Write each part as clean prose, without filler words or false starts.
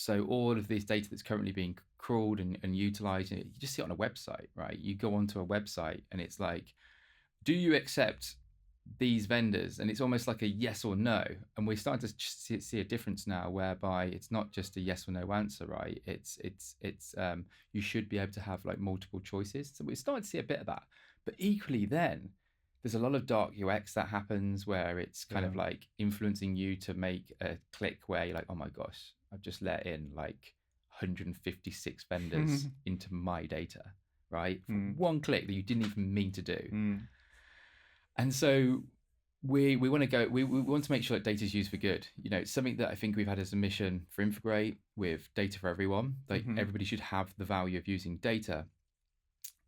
So all of this data that's currently being crawled and utilized, you just see it on a website, right? You go onto a website and it's like, do you accept these vendors? And it's almost like a yes or no. And we're starting to see a difference now, whereby it's not just a yes or no answer, right? It's you should be able to have like multiple choices. So we're starting to see a bit of that. But equally, then there's a lot of dark UX that happens where it's kind of like influencing you to make a click where you're like, oh my gosh, I've just let in like 156 vendors into my data, right? For one click that you didn't even mean to do. And so we want to go, we want to make sure that data is used for good. You know, it's something that I think we've had as a mission for Infograte with data for everyone. Like everybody should have the value of using data.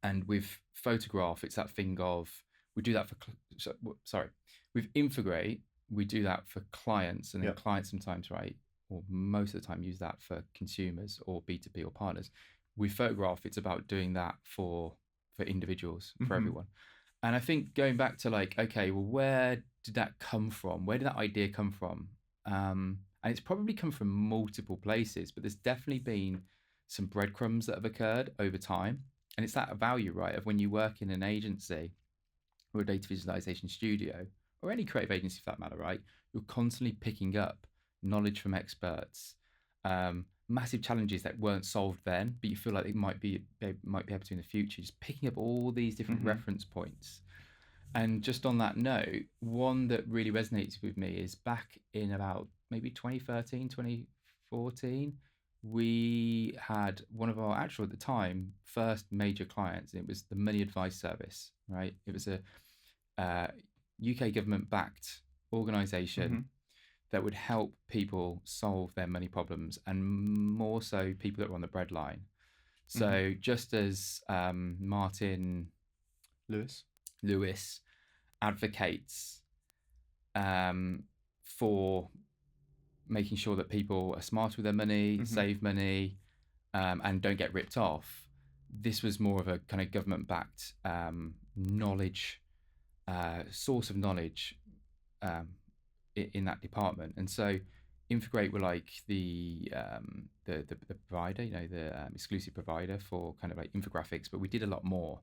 And with Photograph, it's that thing of, we do that for, with Infograte, we do that for clients, and then clients sometimes, right, or most of the time use that for consumers or B2B or partners. With Photograph, it's about doing that for individuals, for everyone. And I think going back to like, okay, well, where did that come from? Where did that idea come from? And it's probably come from multiple places, but there's definitely been some breadcrumbs that have occurred over time. And it's that value, right, of when you work in an agency or a data visualization studio or any creative agency for that matter, right? You're constantly picking up knowledge from experts, massive challenges that weren't solved then, but you feel like they might be able to in the future. Just picking up all these different reference points. And just on that note, one that really resonates with me is back in about maybe 2013, 2014, we had one of our actual, at the time, first major clients, and it was the Money Advice Service, right? It was a UK government-backed organisation that would help people solve their money problems, and more so people that were on the breadline. So just as Martin Lewis advocates for making sure that people are smart with their money, save money, and don't get ripped off, this was more of a kind of government-backed knowledge, source of knowledge in that department. And so Infograte were like the provider, you know, the exclusive provider for kind of like infographics, but we did a lot more.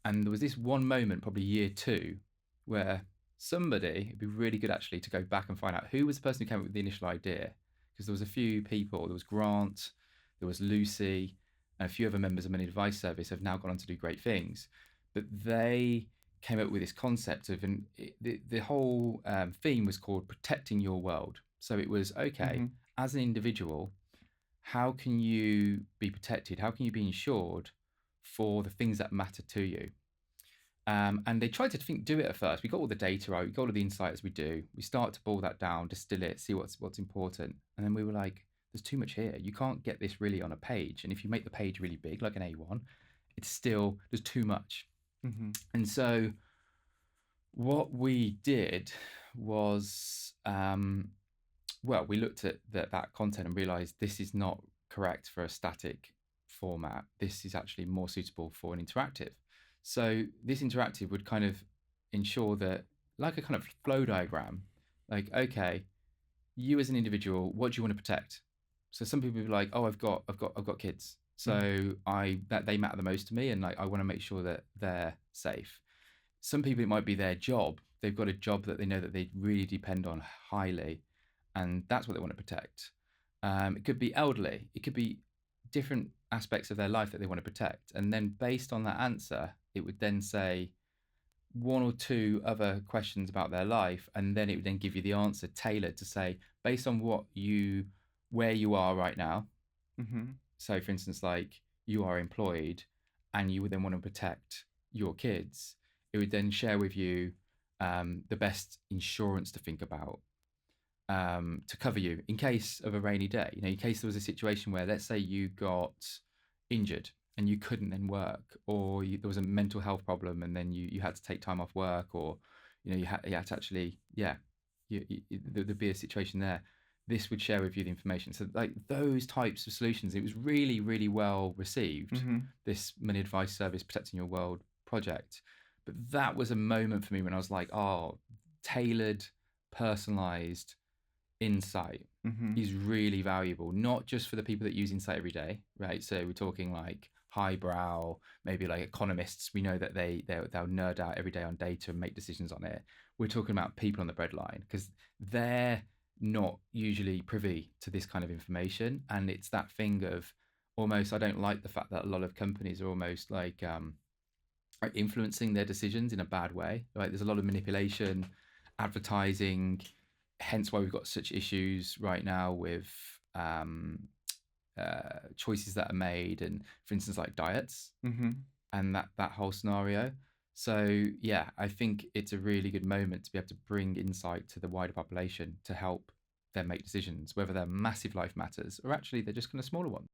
And there was this one moment, probably year 2, where somebody, it'd be really good actually to go back and find out who was the person who came up with the initial idea, because there was a few people. There was Grant, there was Lucy, and a few other members of Money Advice Service have now gone on to do great things. But they came up with this concept of, and the whole theme was called protecting your world. So it was, okay, as an individual, how can you be protected? How can you be insured for the things that matter to you? And they tried to do it at first. We got all the data right, we got all the insights we do. We start to boil that down, distill it, see what's important. And then we were like, there's too much here. You can't get this really on a page. And if you make the page really big, like an A1, it's still, there's too much. And so what we did was, we looked at that content and realized this is not correct for a static format. This is actually more suitable for an interactive. So this interactive would kind of ensure that, like a kind of flow diagram, like, okay, you as an individual, what do you want to protect? So some people be like, oh, I've got kids. So that they matter the most to me, and like I want to make sure that they're safe. Some people, it might be their job. They've got a job that they know that they really depend on highly, and that's what they want to protect. It could be elderly. It could be different aspects of their life that they want to protect. And then based on that answer, it would then say one or two other questions about their life, and then it would then give you the answer tailored to say, based on where you are right now. So for instance, like you are employed and you would then want to protect your kids, it would then share with you the best insurance to think about to cover you in case of a rainy day. You know, in case there was a situation where, let's say, you got injured and you couldn't then work, or there was a mental health problem and then you had to take time off work, or you had to actually, there'd be a situation there. This would share with you the information. So like those types of solutions, it was really, really well received, this Money Advice Service Protecting Your World project. But that was a moment for me when I was like, oh, tailored, personalized insight Mm-hmm. is really valuable, not just for the people that use insight every day, right? So we're talking like highbrow, maybe like economists. We know that they'll nerd out every day on data and make decisions on it. We're talking about people on the breadline because they're not usually privy to this kind of information, and it's that thing of almost. I don't like the fact that a lot of companies are almost like influencing their decisions in a bad way. Like there's a lot of manipulation, advertising, hence why we've got such issues right now with choices that are made, and for instance, like diets Mm-hmm. and that whole scenario. So yeah, I think it's a really good moment to be able to bring insight to the wider population to help them make decisions, whether they're massive life matters or actually they're just kind of smaller ones.